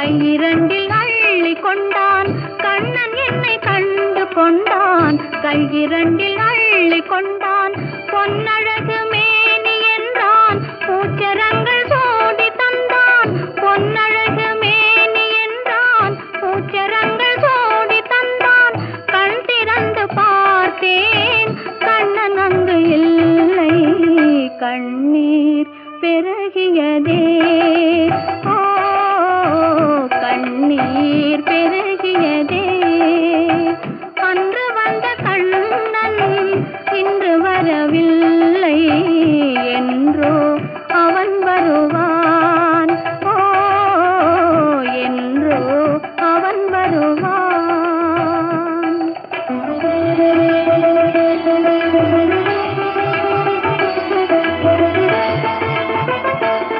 கையிரண்டில் அள்ளி கொண்டான் கண்ணன் என்னை கண்டு கொண்டான் கையிரண்டில் அள்ளி கொண்டான் பொன்னழகு மேனி என்றான் பூச்சரங்கள் சோடி தந்தான் பொன்னழகு மேனி என்றான் பூச்சரங்கள் சோடி தந்தான் கண் திறந்து பார்த்தேன் கண்ணன் அங்கு இல்லை கண்ணீர் பெருகியதே